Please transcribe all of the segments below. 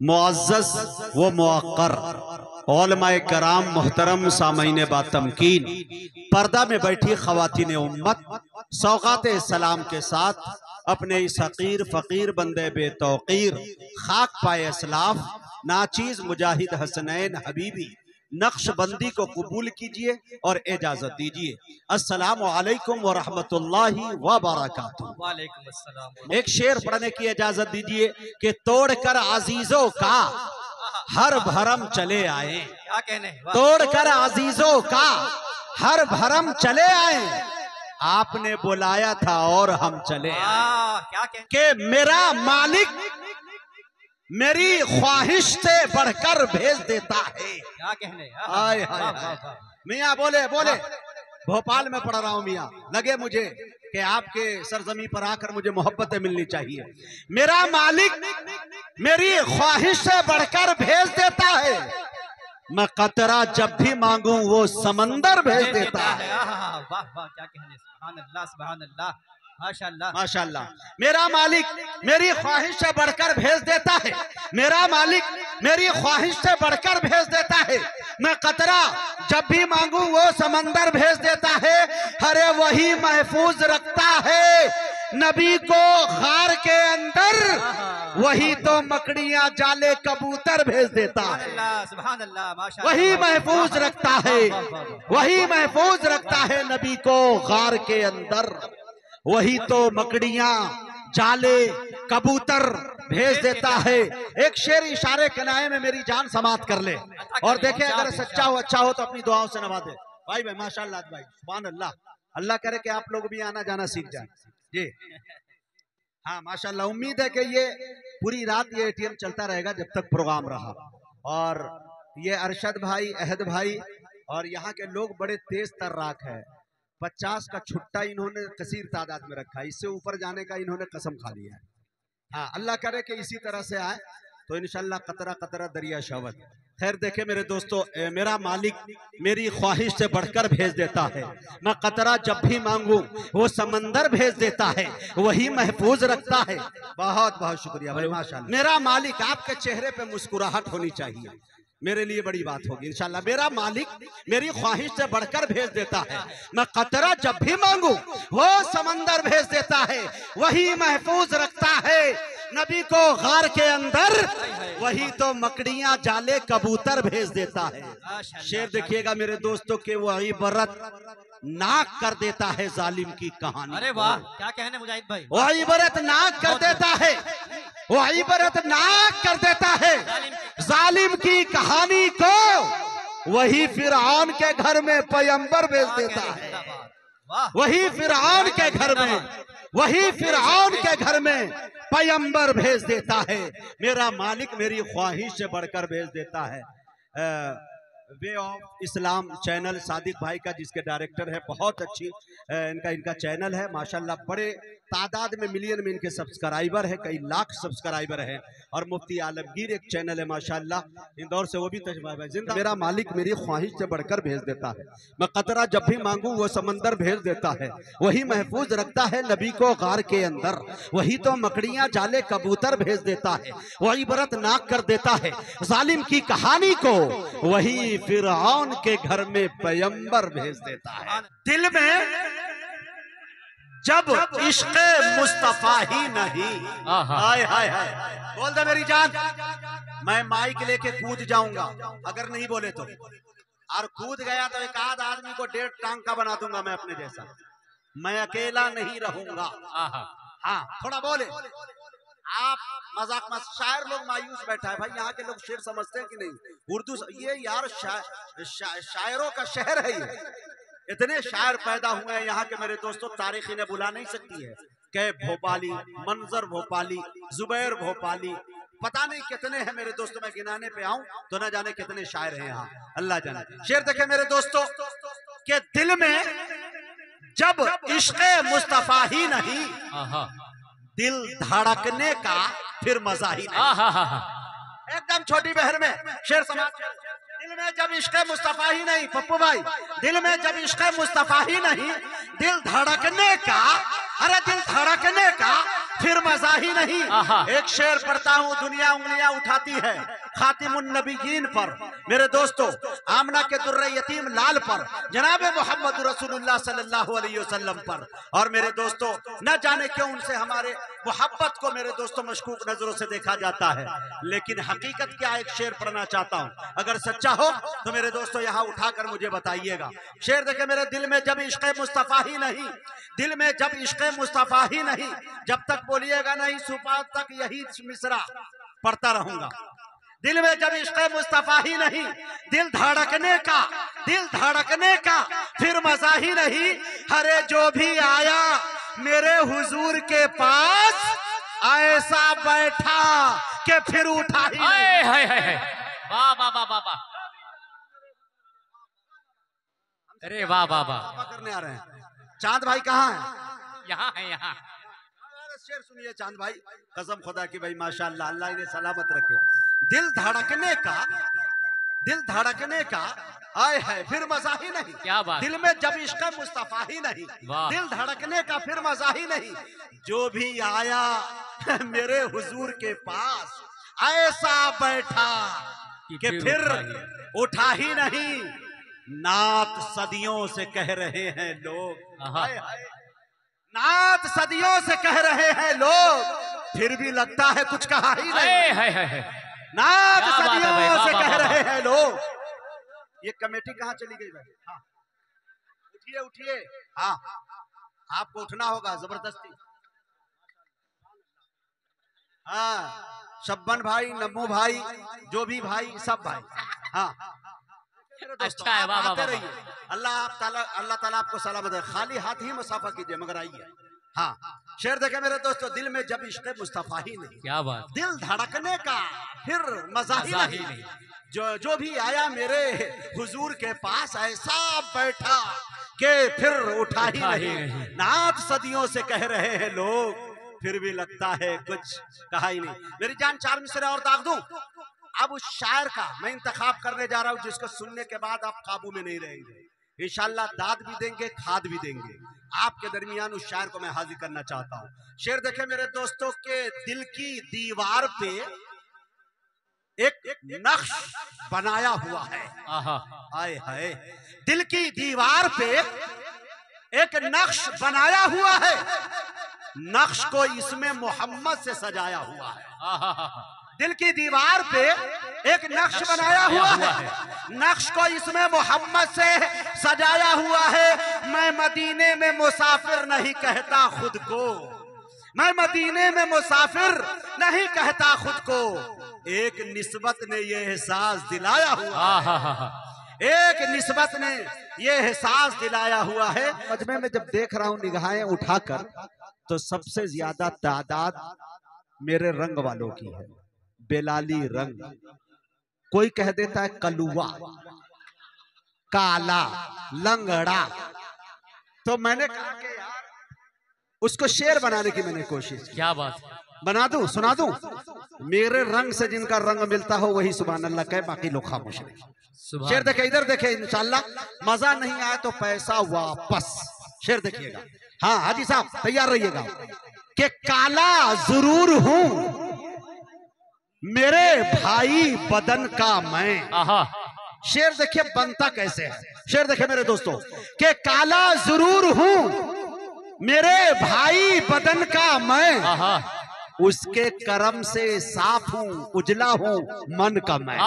मुअज़्ज़ज़ व मुअक्कर उलमाए कराम मोहतरम सामईन बातमकीन, पर्दा में बैठी ख़वातीन उम्मत, सौगात सलाम के साथ अपने इस हकीर फ़कीर बंदे बेतौकीर खाक पाए असलाफ नाचीज मुजाहिद हसनैन हबीबी नक्शबंदी को कबूल कीजिए और इजाजत दीजिए। अस्सलामु अलैकुम व रहमतुल्लाहि व बरकातुहू। वालेकुम अस्सलाम। एक शेर पढ़ने की इजाजत दीजिए कि तोड़कर अजीजों का हर भरम चले आए। क्या कहने, तोड़कर अजीजों का हर भरम चले आए, आपने बुलाया था और हम चले आए। क्या कहने कि मेरा मालिक मेरी ख्वाहिश से बढ़कर भेज देता है। क्या कहने। हाय हाय हाय। मियाँ बोले बोले भोपाल में पढ़ रहा हूँ मियाँ, लगे मुझे कि आपके सरजमी पर आकर मुझे मोहब्बतें मिलनी चाहिए। मेरा मालिक मेरी ख्वाहिश से बढ़कर भेज देता है, मैं कतरा जब भी मांगू वो समंदर भेज देता है। वाह वाह, क्या कहने, सुभान अल्लाह सुभान अल्लाह, माशाअल्लाह माशाअल्लाह। मेरा मालिक मेरी ख्वाहिश से बढ़कर भेज देता है, मेरा मालिक मेरी ख्वाहिश से बढ़कर भेज देता है, मैं कतरा जब भी मांगू वो समंदर भेज देता है। अरे वही महफूज रखता है नबी को गार के अंदर, वही तो मकड़ियां जाले कबूतर भेज देता है। सुभान अल्लाह, माशाअल्लाह। वही महफूज रखता है, वही महफूज रखता है नबी को गार के अंदर, वही तो मकड़ियां जाले कबूतर भेज देता है। एक शेर इशारे कनाए में मेरी जान समाप्त कर ले और देखे अगर सच्चा हो अच्छा हो तो अपनी दुआओं से नवाजे। भाई भाई माशाअल्लाह भाई, सुभान अल्लाह। अल्लाह करे कि आप लोग भी आना जाना सीख जाए जी। हाँ माशाअल्लाह, उम्मीद है कि ये पूरी रात ये एटीएम चलता रहेगा जब तक प्रोग्राम रहा। और ये अरशद भाई, अहद भाई और यहाँ के लोग बड़े तेज तर्राक है। 50 का छुट्टा इन्होंने कसीर तादाद में रखा है, इससे ऊपर जाने का इन्होंने कसम खा लिया है। हाँ अल्लाह करे कि इसी तरह से आए तो इंशाल्लाह कतरा कतरा दरिया शवत। खैर देखे मेरे दोस्तों, मेरा मालिक मेरी ख्वाहिश से बढ़कर भेज देता है, मैं कतरा जब भी मांगू वो समंदर भेज देता है, वही महफूज रखता है। बहुत बहुत शुक्रिया भाई माशाल्लाह। मेरा मालिक, आपके चेहरे पे मुस्कुराहट होनी चाहिए, मेरे लिए बड़ी बात होगी इंशाल्लाह। मेरा मालिक मेरी ख्वाहिश से बढ़कर भेज देता है, मैं कतरा जब भी मांगू वो समंदर भेज देता है, वही महफूज रखता है नबी को गार के अंदर, वही तो मकड़ियां जाले कबूतर भेज देता है। शेर देखिएगा मेरे दोस्तों के वो इबरत नाक कर देता है जालिम की कहानी। अरे वाह, क्या कहने मुजाहिद भाई। वो इबरत नाक कर देता है, वो इबरत नाक कर देता है जालिम की कहानी को, वही फिरौन के घर में पैगंबर भेज देता है। वही फिरौन के घर में, वही फिरौन के घर में पैगंबर भेज देता है। मेरा मालिक मेरी ख्वाहिश से बढ़कर भेज देता है। Way of Islam channel Sadiq भाई का, जिसके डायरेक्टर है, बहुत अच्छी इनका चैनल है माशाल्लाह। बड़े तादाद में मिलियन में इनके सब्सक्राइबर है, कई लाख सब्सक्राइबर है। और मुफ्ती आलमगीर एक चैनल है माशाल्लाह इंदौर से, वो भी तशरीफ जिंदा। मेरा मालिक मेरी ख्वाहिश से बढ़कर भेज देता है, मैं कतरा जब भी मांगू वो समंदर भेज देता है, वही महफूज रखता है नबी को गार के अंदर, वही तो मकड़ियां जाले कबूतर भेज देता है, वही इबरत नाक कर देता है जालिम की कहानी को, वही फिरौन के घर में पैगंबर भेज देता है। दिल में जब इश्क़ मुस्तफा ही नहीं, हाय हाय हाय, बोल दे मेरी जान, मैं माइक लेके कूद जाऊंगा अगर नहीं बोले तो, और कूद गया तो एक आध आदमी को 1.5 टांग का बना दूंगा मैं अपने जैसा, मैं अकेला नहीं रहूंगा। हाँ थोड़ा बोले आप, मजाक मत। शायर लोग मायूस बैठा है भाई, यहाँ के लोग शेर समझते हैं कि नहीं? उर्दू ये यार शायरों का शहर है ये, इतने शायर पैदा हुए हैं यहाँ के मेरे दोस्तों, तारीख इन्हें बुला नहीं सकती है। कैफ भोपाली, मंजर भोपाली, जुबैर भोपाली, पता नहीं कितने हैं मेरे दोस्तों, मैं गिनाने पे आऊं तो ना जाने कितने शायर हैं यहाँ, अल्लाह जाने। शेर देखे मेरे दोस्तों के दिल में जब इश्क़ मुस्तफा ही नहीं, दिल धड़कने का फिर मजा ही नहीं। एकदम छोटी बहर में शेर समाज, दिल में जब इश्क़ मुस्तफा ही नहीं, पप्पू भाई, दिल में जब इश्क़ मुस्तफा ही नहीं, दिल धड़कने का, अरे दिल धड़कने का फिर मजा ही नहीं। एक शेर पढ़ता हूँ, दुनिया उंगलियां उठाती है खातिमुन नबीयीन पर, मेरे दोस्तों आमना के दुर्रे यतीम लाल पर, जनाब मोहम्मद रसूलुल्लाह सल्लल्लाहु अलैहि वसल्लम पर। और मेरे दोस्तों न जाने क्यों उनसे हमारे मोहब्बत को मेरे दोस्तों मशकूक नजरों से देखा जाता है, लेकिन हकीकत क्या, एक शेर पढ़ना चाहता हूँ, अगर सच्चा हो तो मेरे दोस्तों यहाँ उठाकर मुझे बताइएगा। शेर देखे, मेरे दिल में जब इश्क़ मुस्तफ़ा ही नहीं, दिल में जब इश्क़ मुस्तफ़ा ही नहीं, जब तक बोलिएगा नहीं सुबह तक यही मिसरा पढ़ता रहूंगा। दिल में जब इश्क़ मुस्तफ़ा ही नहीं, दिल धड़कने का फिर मजा ही नहीं। अरे जो भी आया मेरे हुजूर के पास, ऐसा बैठा कि फिर उठा ही नहीं। वाह वाह वाह वाह, अरे वाह वाह वाह, करने आ रहे हैं। चांद भाई कहाँ है? यहाँ है, यहाँ। शेर सुनिए चांद भाई, कसम खुदा की भाई माशाअल्लाह, अल्लाह इन्हें सलामत रखे। दिल धड़कने का आए है फिर मजा ही नहीं। क्या बात, दिल में जब इश्क़ मुस्तफ़ा ही नहीं, दिल धड़कने का फिर मजा ही नहीं। जो भी आया मेरे हुजूर के पास, ऐसा बैठा कि फिर उठा ही नहीं। नात सदियों से कह रहे हैं लोग, नात सदियों से कह रहे हैं लोग, फिर भी लगता है कुछ कहा ही नहीं। नात सदियों से कह रहे हैं लोग। ये कमेटी कहाँ चली गई भाई? हाँ उठिए उठिए, हाँ आपको उठना होगा जबरदस्ती। हाँ शब्बन भाई, नम्मू भाई, जो भी भाई, सब भाई। हाँ अच्छा है, वाह वाह वाह। अल्लाह ताला आपको सलामत है। खाली हाथ ही मुसाफा कीजिए मगर आइए। हाँ शेर देखे मेरे दोस्तों, दिल में जब इश्क़ मुस्तफ़ा ही नहीं, क्या बात, दिल धड़कने का फिर मजा ही नहीं। जो भी आया मेरे हुजूर के पास, ऐसा बैठा कि फिर उठा ही नहीं। नात सदियों से कह रहे हैं लोग, फिर भी लगता है कुछ कहा ही नहीं। मेरी जान, 4 मिसरे और दाग दूं। अब उस शायर का मैं इंतखाब करने जा रहा हूं जिसको सुनने के बाद आप काबू में नहीं रहेंगे। इंशाअल्लाह दाद भी देंगे, खाद भी देंगे। आपके दरमियान उस शायर को मैं हाजिर करना चाहता हूं। शेर देखे मेरे दोस्तों के दिल की दीवार पे एक नक्श बनाया हुआ है। आए हाय, दिल की दीवार पे एक नक्श बनाया हुआ है। नक्श को इसमें मोहम्मद से सजाया हुआ है। दिल की दीवार पे एक नक्श बनाया हुआ है। नक्श को इसमें मोहम्मद से सजाया हुआ है। मैं मदीने में मुसाफिर नहीं कहता खुद को, मैं मदीने में मुसाफिर नहीं कहता खुद को। एक निस्बत ने ये एहसास दिलाया हुआ है, एक निस्बत ने ये एहसास दिलाया हुआ है। मजमे में जब देख रहा हूँ निगाहें उठाकर, तो सबसे ज्यादा तादाद मेरे रंग वालों की है। बेलाली रंग, कोई कह देता है कलुआ, काला, लंगड़ा। तो मैंने कहा कि यार उसको शेर बनाने की मैंने कोशिश। क्या बात, बना दूं, सुना दूं। मेरे रंग से जिनका रंग मिलता हो वही सुभान अल्लाह कहे, बाकी लोग खामोश रहे। शेर देखे, इधर देखे, इंशाल्लाह मजा नहीं आया तो पैसा वापस। शेर देखिएगा। हाँ हाजी साहब तैयार रहिएगा। कि काला जरूर हूं मेरे भाई बदन का मैं। शेर देखिए बनता कैसे है। शेर देखिए मेरे दोस्तों, कि काला जरूर हूं मेरे भाई बदन का मैं, उसके करम से साफ हूं, उजला हूं मन का मैं।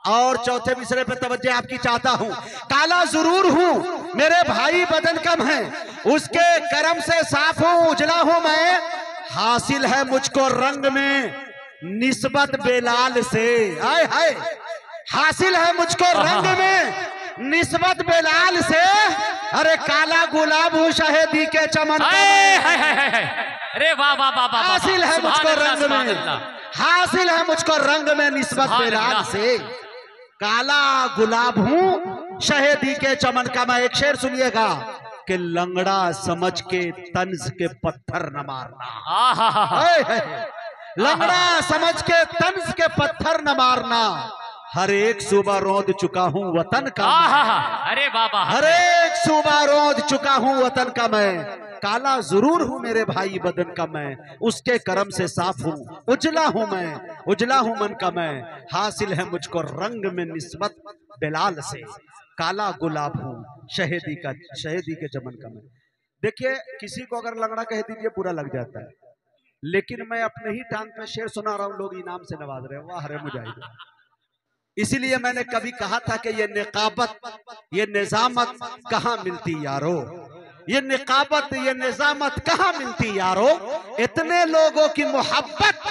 और चौथे मिसरे पे तवज्जो आपकी चाहता हूं। काला जरूर हूं मेरे भाई बदन का मैं, उसके करम से साफ हूं, उजला हूं मैं। हासिल है मुझको रंग में निस्बत बेलाल से। हाय हाय, हासिल है मुझको रंग में निस्बत बेलाल से। अरे काला गुलाब हूँ शहेदी के चमन। अरे वाह वाह वाह, हासिल है मुझको रंग में, हासिल है मुझको रंग में निस्बत बेलाल से। काला गुलाब हूँ शहेदी के चमन का मैं। एक शेर सुनिएगा कि लंगड़ा समझ के तंज के पत्थर न मारना। लंगड़ा समझ के तंज के पत्थर न मारना। हर एक सूबा रोंद चुका हूँ वतन का। अरे बाबा, हर एक सूबा रोंद चुका हूँ वतन का मैं। काला जरूर हूँ मेरे भाई बदन का मैं, उसके करम से साफ हूँ, उजला हूँ मैं, उजला हूँ मन का मैं, हासिल है मुझको रंग में निस्बत बिलाल से, काला गुलाब हूँ शहीदी के चमन का मैं। देखिए, किसी को अगर लंगड़ा कह दीजिए पूरा लग जाता है, लेकिन मैं अपने ही टांग पे शेर सुना रहा हूँ, लोग इनाम से नवाज रहे हैं। वाह रे मुजाहिद। इसीलिए मैंने कभी कहा था कि ये निकाबत, ये निजामत कहाँ मिलती यारो, ये निकाबत, ये निजामत कहाँ मिलती यारो, इतने लोगों की मोहब्बत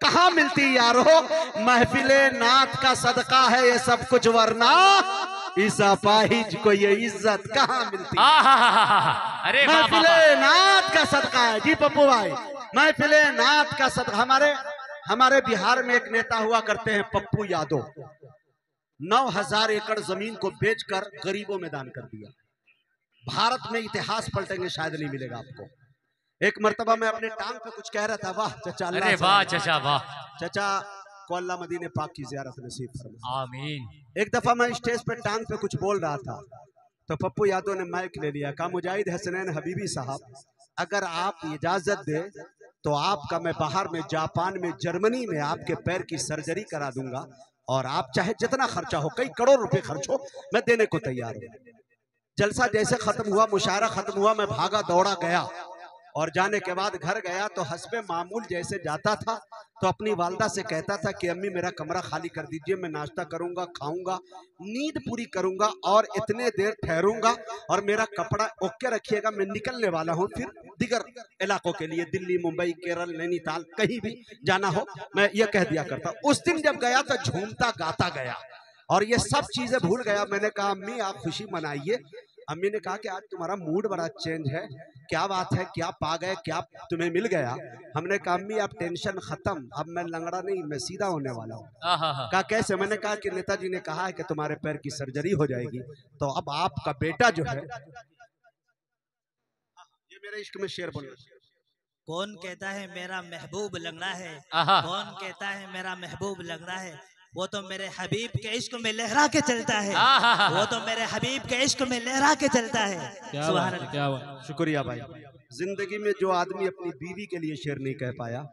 कहाँ मिलती यारो, महफिले नात का सदका है ये सब कुछ, वरना इस अपाहिज को ये इज्जत कहाँ मिलती। अरे महफिले नात का सदका है जी पप्पू भाई, महफिले नात का सदका। हमारे बिहार में एक नेता हुआ करते हैं पप्पू यादव, 9,000 एकड़ जमीन को बेचकर गरीबों में दान कर दिया। भारत में इतिहास पलटेंगे, शायद नहीं मिलेगा आपको। एक मर्तबा मैं अपने टांग पे कुछ कह रहा था, वाह चचा, अरे वाह चचा, वाह चचा को अल्लाह मदीने पाक की ज़ियारत नसीब फरमाए, आमीन। एक दफा मैं स्टेज पे टांग पे कुछ बोल रहा था, तो पप्पू यादव ने माइक ले लिया, कहा मुजाहिद हसनैन हबीबी साहब, अगर आप इजाजत दे तो आपका मैं बाहर में, जापान में, जर्मनी में आपके पैर की सर्जरी करा दूंगा, और आप चाहे जितना खर्चा हो, कई करोड़ रुपए खर्च हो, मैं देने को तैयार हूँ। जलसा जैसे खत्म हुआ, मुशायरा खत्म हुआ, मैं भागा दौड़ा गया, और जाने के बाद घर गया तो हस्बे मामूल जैसे जाता था तो अपनी वालदा से कहता था कि अम्मी मेरा कमरा खाली कर दीजिए, मैं नाश्ता करूंगा, खाऊंगा, नींद पूरी करूंगा और इतने देर ठहरूंगा, और मेरा कपड़ा ओके रखिएगा, मैं निकलने वाला हूं फिर दिगर इलाकों के लिए, दिल्ली, मुंबई, केरल, नैनीताल, कहीं भी जाना हो, मैं ये कह दिया करता। उस दिन जब गया तो झूमता गाता गया और ये सब चीजें भूल गया। मैंने कहा अम्मी आप खुशी मनाइए। अम्मी ने कहा कि आज तुम्हारा मूड बड़ा चेंज है, क्या बात है, क्या पा गए, क्या तुम्हें मिल गया। हमने कहा अम्मी आप टेंशन खत्म, अब मैं लंगड़ा नहीं, मैं सीधा होने वाला हूँ। कहा कैसे? मैंने कहा कि नेताजी ने कहा है कि तुम्हारे पैर की सर्जरी हो जाएगी, तो अब आपका बेटा जो है, ये मेरे इश्क में शेर बोल, कौन कहता है मेरा महबूब लंगड़ा है, कौन कहता है मेरा महबूब लंगड़ा है, वो तो मेरे हबीब के इश्क में लहरा के चलता है, वो तो मेरे हबीब के इश्क में लहरा के चलता है। सुभान अल्लाह। क्या बात। शुक्रिया भाई। जिंदगी में जो आदमी अपनी बीवी के लिए शेर नहीं कह पाया,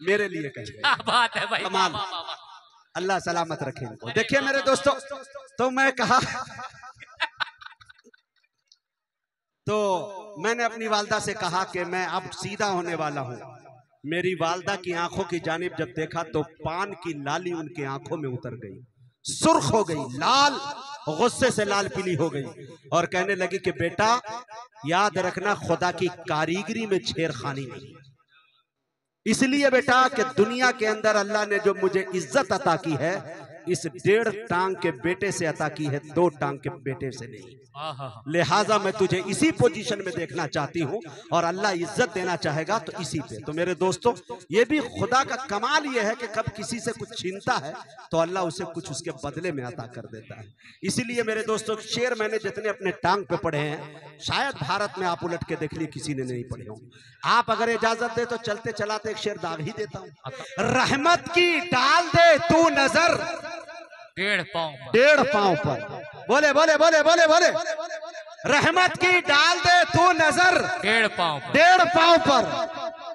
मेरे लिए कह गया। क्या बात है भाई, कमाल, अल्लाह सलामत रखे इनको। देखिए मेरे दोस्तों, तो मैं कहा तो मैंने अपनी वालदा से कहा कि मैं अब सीधा होने वाला हूँ। मेरी वालदा की आंखों की जानिब जब देखा तो पान की लाली उनकी आंखों में उतर गई, सुर्ख हो गई, लाल, गुस्से से लाल पीली हो गई, और कहने लगी कि बेटा याद रखना खुदा की कारीगरी में छेड़खानी नहीं। इसलिए बेटा कि दुनिया के अंदर अल्लाह ने जो मुझे इज्जत अता की है, इस 1.5 टांग के बेटे से अता की है, 2 टांग के बेटे से नहीं। लिहाजा मैं तुझे इसी पोजीशन में देखना चाहती हूँ, और अल्लाह इज्जत देना चाहेगा तो इसी पे। तो मेरे दोस्तों, ये भी खुदा का कमाल ये है कि कब किसी से कुछ छीनता है तो अल्लाह उसे कुछ उसके बदले में अता कर देता है। इसीलिए मेरे दोस्तों, शेर मैंने जितने अपने टांग पे पढ़े हैं, शायद भारत में आप उलट के देख लिए किसी ने नहीं पढ़े हों। आप अगर इजाजत दे तो चलते चलाते एक शेर दाग ही देता हूँ। रहमत की डाल दे तू नजर 1.5 पांव पर, बोले बोले बोले बोले बोले, रहमत की डाल दे तू नजर 1.5 पांव पर,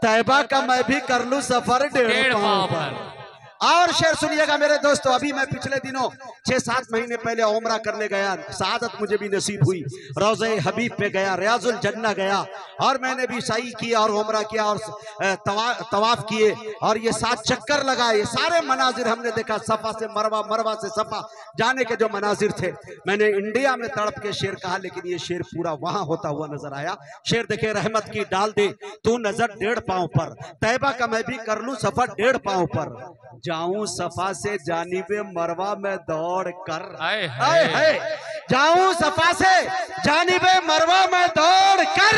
तैबा का मैं भी कर लूं सफर 1.5 पांव पर। और शेर सुनिएगा मेरे दोस्तों, अभी मैं पिछले दिनों 6-7 महीने पहले उम्रा करने गया, सआदत मुझे भी नसीब हुई, रोज़े हबीब पे गया, रियाजुल जन्ना गया, और मैंने भी सही किया और उम्रा किया और तवाफ किए, और ये 7 चक्कर लगाए, सारे मनाजिर हमने देखा, सफा से मरवा, मरवा से सफा जाने के जो मनाजिर थे। मैंने इंडिया में तड़प के शेर कहा, लेकिन ये शेर पूरा वहां होता हुआ नजर आया। शेर देखे, रहमत की डाल दे तू नजर 1.5 पांव पर, तैबा का मैं भी कर लूं सफर 1.5 पांव पर, जाऊं सफा से जानिबे मरवा में दौड़ कर, जाऊं सफा से जानिबे मरवा में दौड़ कर,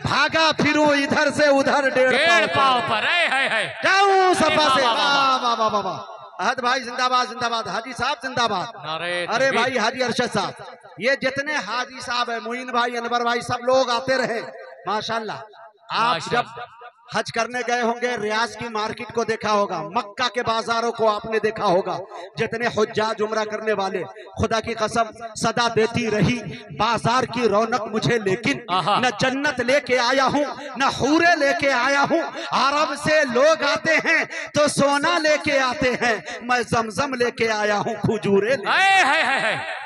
भागा फिरूं इधर से उधर 1.5 पांव पर, जाऊं सफा से। वाह वाह वाह वाह, अहद भाई जिंदाबाद जिंदाबाद, हाजी साहब जिंदाबाद। अरे भाई हाजी अरशद साहब, ये जितने हाजी साहब है, मुइन भाई, अनवर भाई, सब लोग आते रहे माशाल्लाह। आप जब हज करने गए होंगे, रियाज की मार्केट को देखा होगा, मक्का के बाजारों को आपने देखा होगा। जितने हुज्जाज उम्रा करने वाले, खुदा की कसम सदा देती रही बाजार की रौनक मुझे, लेकिन न जन्नत लेके आया हूँ न हूरे लेके आया हूँ। अरब से लोग आते हैं तो सोना लेके आते हैं, मैं जमजम लेके आया हूँ खजूरे।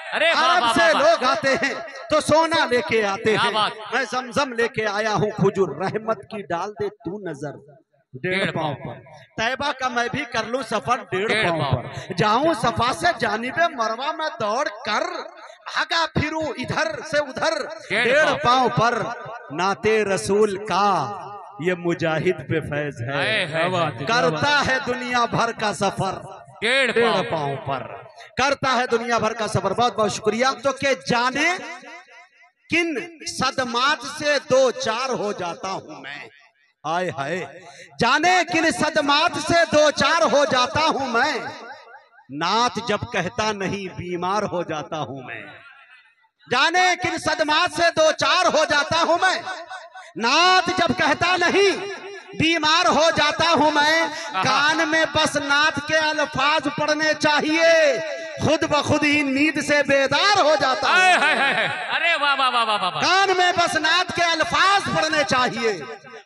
अरे अरब से लोग आते हैं तो सोना लेके आते हैं, मैं जमजम लेके आया हूँ खजूर। रहमत की डाल दे तू नजर 1.5 पाँव पर, तैबा का मैं भी कर लूं सफर 1.5 पाँव पर। जाऊं सफा से जानिबे मरवा में दौड़ कर, भागा फिरूं इधर से उधर 1.5 पाँव पर। नाते रसूल का ये मुजाहिद पे फैज है, करता है दुनिया भर का सफर 1.5 पाँव पर, करता है दुनिया भर का सफर। बहुत बहुत शुक्रिया। तो के जाने किन सदमात से 2-4 हो जाता हूं मैं, आए हाय, जाने किन सदमात से 2-4 हो जाता हूं मैं, नात जब कहता नहीं बीमार हो जाता हूं मैं। जाने किन सदमात से 2-4 हो जाता हूं मैं, नात जब कहता नहीं बीमार हो जाता हूं मैं। कान में बस नात के अल्फाज पढ़ने चाहिए, खुद ब खुद ही नींद से बेदार हो जाता हूं। अरे वाह वाह वाह वाह वाह। कान में बस नात के अल्फाज पढ़ने चाहिए,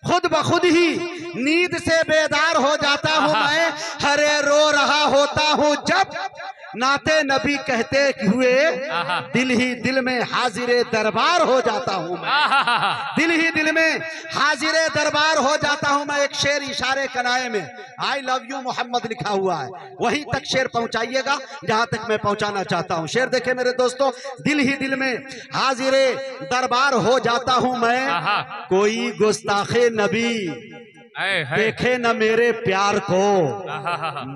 खुद ब खुद ही नींद से बेदार हो जाता हूं मैं। हरे रो रहा होता हूं जब नाते नबी कहते हुए, दिल ही दिल में हाजिरे दरबार हो जाता हूं मैं, दिल ही दिल में हाजिरे दरबार हो जाता हूं मैं। एक शेर इशारे कनाए में आई लव यू मोहम्मद लिखा हुआ है, वहीं तक शेर पहुंचाइएगा जहां तक मैं पहुंचाना चाहता हूं। शेर देखे मेरे दोस्तों, दिल ही दिल में हाजिरे दरबार हो जाता हूं मैं। कोई गुस्ताखे नबी देखे न मेरे प्यार को,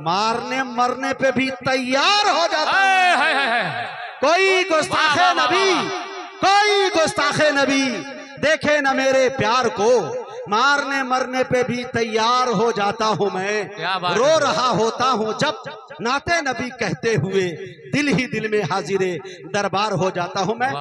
मारने मरने पे भी तैयार हो जाता है। कोई गुस्ताखे नबी, कोई गुस्ताखे नबी देखे न मेरे प्यार को, मारने मरने पे भी तैयार हो जाता हूं मैं। रो रहा होता हूं जब नाते नबी कहते हुए, दिल ही दिल में हाजिरे दरबार हो जाता हूं मैं।